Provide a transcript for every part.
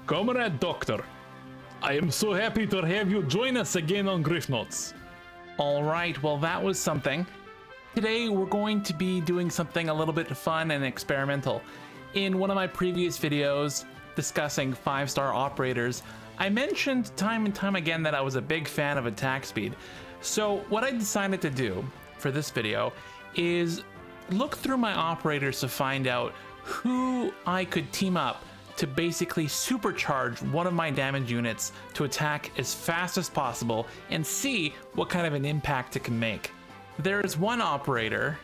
Comrade Doctor, I am so happy to have you join us again on Arknights. Alright, well that was something. Today we're going to be doing something a little bit fun and experimental. In one of my previous videos discussing 5-star operators, I mentioned time and time again that I was a big fan of attack speed. So what I decided to do for this video is look through my operators to find out who I could team up to basically supercharge one of my damage units to attack as fast as possible and see what kind of an impact it can make. There's one operator,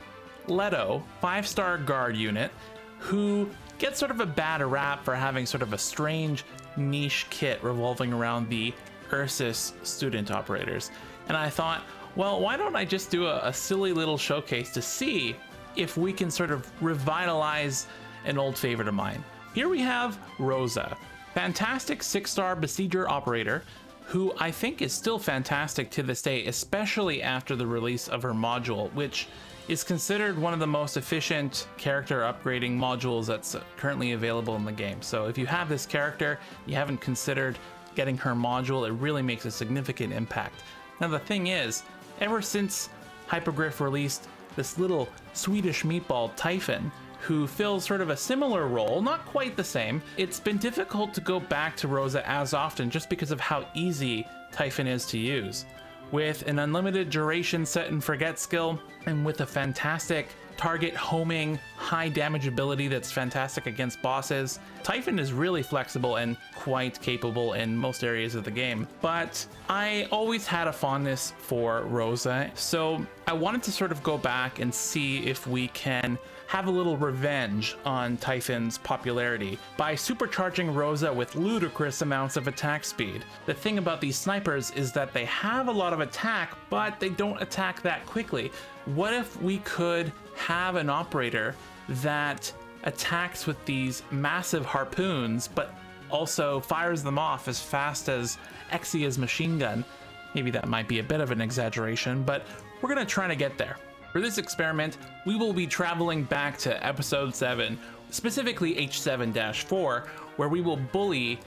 Leto, 5-star guard unit, who gets sort of a bad rap for having sort of a strange niche kit revolving around the Ursus student operators. And I thought, well, why don't I just do a silly little showcase to see if we can sort of revitalize an old favorite of mine. Here we have Rosa, fantastic 6-star besieger operator, who I think is still fantastic to this day, especially after the release of her module, which is considered one of the most efficient character upgrading modules that's currently available in the game. So if you have this character, you haven't considered getting her module, it really makes a significant impact. Now the thing is, ever since Hypergriff released this little Swedish meatball Typhon, who fills sort of a similar role, not quite the same, it's been difficult to go back to Rosa as often just because of how easy Typhon is to use. With an unlimited duration set and forget skill, and with a fantastic target homing, high damage ability that's fantastic against bosses, Typhon is really flexible and quite capable in most areas of the game. But I always had a fondness for Rosa, so I wanted to sort of go back and see if we can have a little revenge on Typhon's popularity by supercharging Rosa with ludicrous amounts of attack speed. The thing about these snipers is that they have a lot of attack, but they don't attack that quickly. What if we could have an operator that attacks with these massive harpoons, but also fires them off as fast as Exia's machine gun? Maybe that might be a bit of an exaggeration, but we're gonna try to get there. For this experiment, we will be traveling back to episode 7, specifically H7-4, where we will bully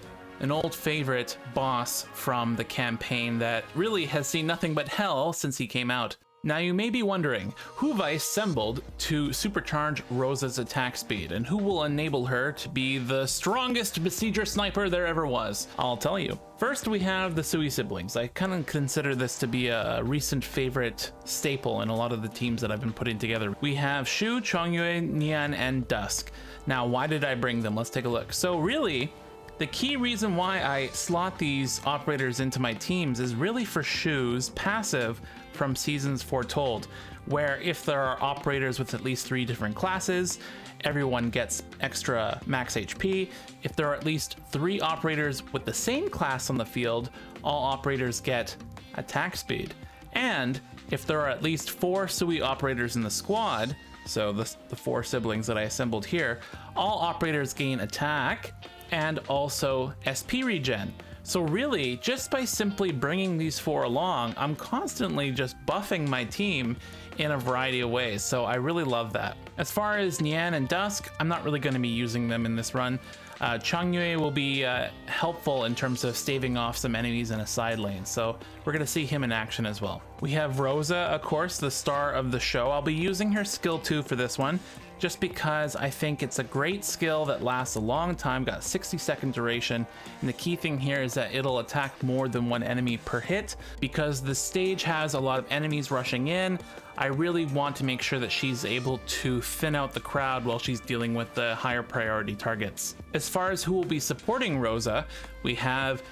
an old favorite boss from the campaign that really has seen nothing but hell since he came out. Now you may be wondering, who have I assembled to supercharge Rosa's attack speed, and who will enable her to be the strongest besieger sniper there ever was? I'll tell you. First we have the Sui siblings. I kind of consider this to be a recent favorite staple in a lot of the teams that I've been putting together. We have Shu, Chongyue, Nian, and Dusk. Now why did I bring them? Let's take a look. So really, the key reason why I slot these operators into my teams is really for Shu's passive from Seasons Foretold, where if there are operators with at least 3 different classes, everyone gets extra max HP. If there are at least 3 operators with the same class on the field, all operators get attack speed. And if there are at least 4 Sui operators in the squad, so the 4 siblings that I assembled here, all operators gain attack and also SP regen. So really, just by simply bringing these 4 along, I'm constantly just buffing my team in a variety of ways, so I really love that. As far as Nian and Dusk, I'm not really going to be using them in this run. Chongyue will be helpful in terms of staving off some enemies in a side lane, so we're going to see him in action as well. We have Rosa, of course, the star of the show. I'll be using her skill 2 for this one, just because I think it's a great skill that lasts a long time, got 60-second duration, and the key thing here is that it'll attack more than 1 enemy per hit. Because the stage has a lot of enemies rushing in, I really want to make sure that she's able to thin out the crowd while she's dealing with the higher priority targets. As far as who will be supporting Rosa, we have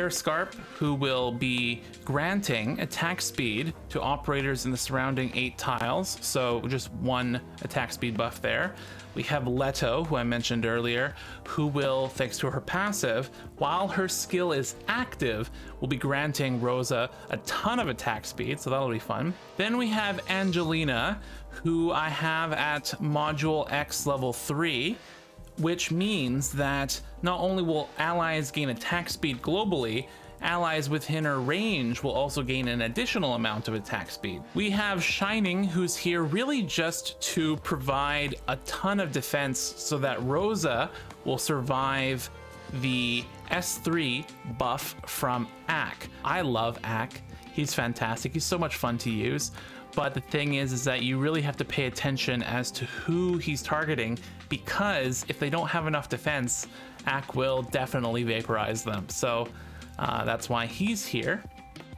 Scarp, who will be granting attack speed to operators in the surrounding 8 tiles, so just 1 attack speed buff there. We have Leto, who I mentioned earlier, who will, thanks to her passive, while her skill is active, will be granting Rosa a ton of attack speed, so that'll be fun. Then we have Angelina, who I have at Module X level 3, which means that not only will allies gain attack speed globally, allies within her range will also gain an additional amount of attack speed. We have Shining, who's here really just to provide a ton of defense so that Rosa will survive the S3 buff from Ak. I love Ak. He's fantastic. He's so much fun to use. But the thing is that you really have to pay attention as to who he's targeting, because if they don't have enough defense, Ak will definitely vaporize them. So that's why he's here.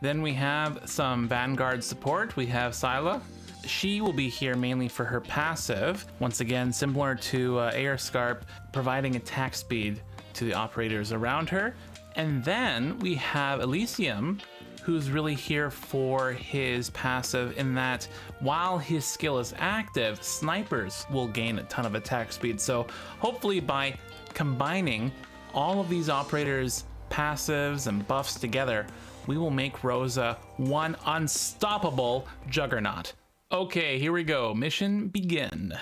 Then we have some Vanguard support. We have Scylla. She will be here mainly for her passive. Once again, similar to Aerscarp, providing attack speed to the operators around her. And then we have Elysium, who's really here for his passive, in that while his skill is active, snipers will gain a ton of attack speed. So hopefully by combining all of these operators' passives and buffs together, we will make Rosa one unstoppable juggernaut. Okay, here we go. Mission begin.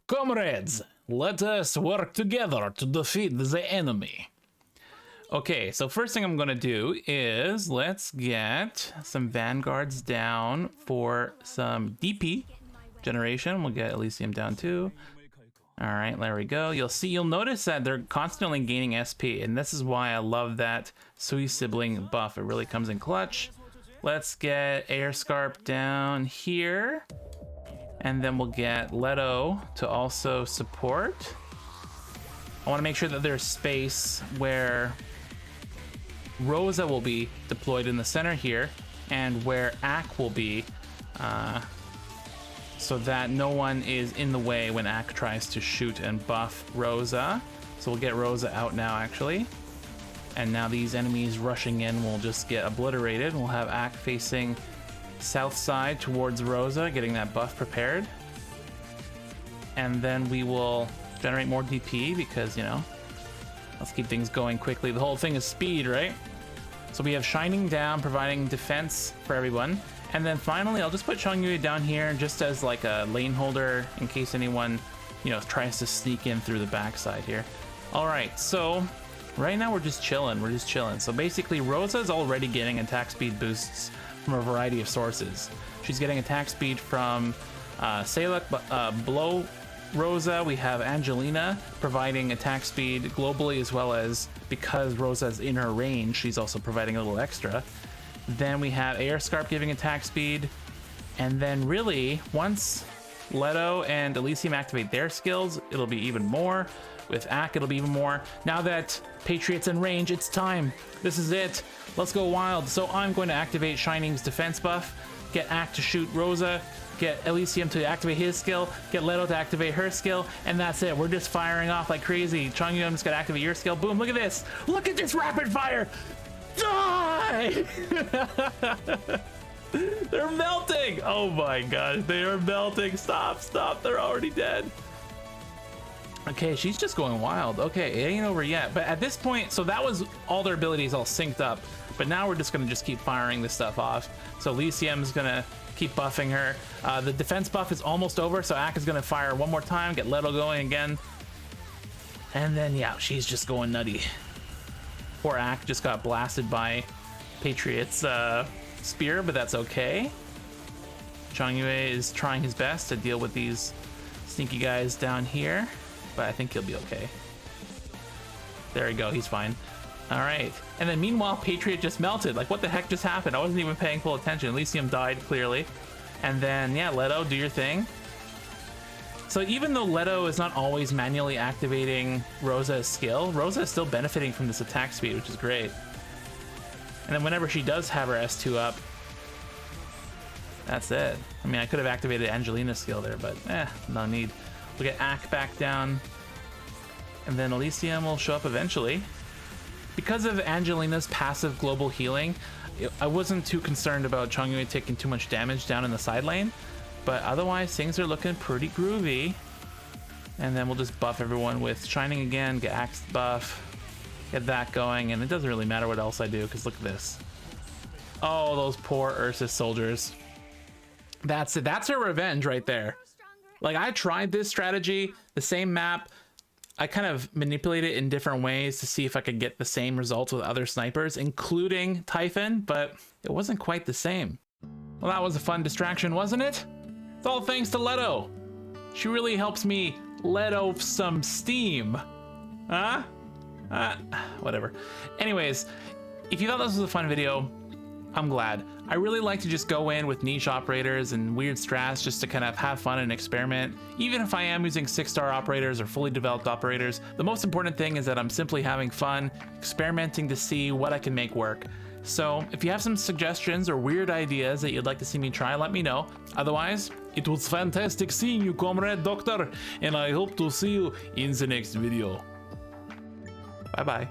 Comrades, let us work together to defeat the enemy. Okay, so first thing I'm gonna do is let's get some Vanguards down for some DP generation. We'll get Elysium down too. All right, there we go. You'll notice that they're constantly gaining SP, and this is why I love that Sui sibling buff. It really comes in clutch. Let's get Aerscarp down here, and then we'll get Leto to also support. I want to make sure that there's space where Rosa will be deployed in the center here, and where Ak will be, so that no one is in the way when Ak tries to shoot and buff Rosa. So we'll get Rosa out now, actually. And now these enemies rushing in will just get obliterated. We'll have Ak facing south side towards Rosa, getting that buff prepared. And then we will generate more DP because, you know, let's keep things going quickly. The whole thing is speed, right? So we have Shining down, providing defense for everyone. And then finally, I'll just put Chongyue down here just as like a lane holder in case anyone, you know, tries to sneak in through the backside here. All right, so right now we're just chilling. So basically, Rosa's already getting attack speed boosts from a variety of sources. She's getting attack speed from Salak, below Rosa, we have Angelina providing attack speed globally, as well as because Rosa's in her range, she's also providing a little extra. Then we have Aerscarp giving attack speed. And then really, once Leto and Elysium activate their skills, it'll be even more. With Ak, it'll be even more. Now that Patriot's in range, it's time. This is it. Let's go wild. So I'm going to activate Shining's defense buff, get Ak to shoot Rosa, get Elysium to activate his skill, get Leto to activate her skill, and that's it. We're just firing off like crazy. Chongyue, I'm just gonna activate your skill. Boom, look at this. Look at this rapid fire. Die! They're melting. Oh my god, they are melting. Stop, they're already dead. Okay, she's just going wild. Okay, it ain't over yet. But at this point, so that was all their abilities all synced up. But now we're just gonna keep firing this stuff off. So Elysium's gonna keep buffing her. The defense buff is almost over, so Ak is gonna fire one more time, get Leto going again. And then, yeah, she's just going nutty. Poor Ak just got blasted by Patriot's spear, but that's okay. Chongyue is trying his best to deal with these sneaky guys down here, but I think he'll be okay. There we go, he's fine. All right, and then meanwhile, Patriot just melted. Like, what the heck just happened? I wasn't even paying full attention. Elysium died, clearly. And then, yeah, Leto, do your thing. So even though Leto is not always manually activating Rosa's skill, Rosa is still benefiting from this attack speed, which is great. And then whenever she does have her S2 up, that's it. I mean, I could have activated Angelina's skill there, but no need. We'll get Ak back down, and then Elysium will show up eventually. Because of Angelina's passive global healing, I wasn't too concerned about Chongyue taking too much damage down in the side lane, but otherwise things are looking pretty groovy. And then we'll just buff everyone with Shining again, get Axe buff, get that going, and it doesn't really matter what else I do, because look at this. Oh, those poor Ursus soldiers. That's it. That's her revenge right there. Like, I tried this strategy, the same map. I kind of manipulate it in different ways to see if I could get the same results with other snipers, including Typhon, but it wasn't quite the same. Well, that was a fun distraction, wasn't it? It's all thanks to Leto. She really helps me let off some steam. Huh? Whatever. Anyways, if you thought this was a fun video, I'm glad. I really like to just go in with niche operators and weird strats just to kind of have fun and experiment. Even if I am using 6-star operators or fully developed operators, the most important thing is that I'm simply having fun, experimenting to see what I can make work. So if you have some suggestions or weird ideas that you'd like to see me try, let me know. Otherwise, it was fantastic seeing you, Comrade Doctor, and I hope to see you in the next video. Bye-bye.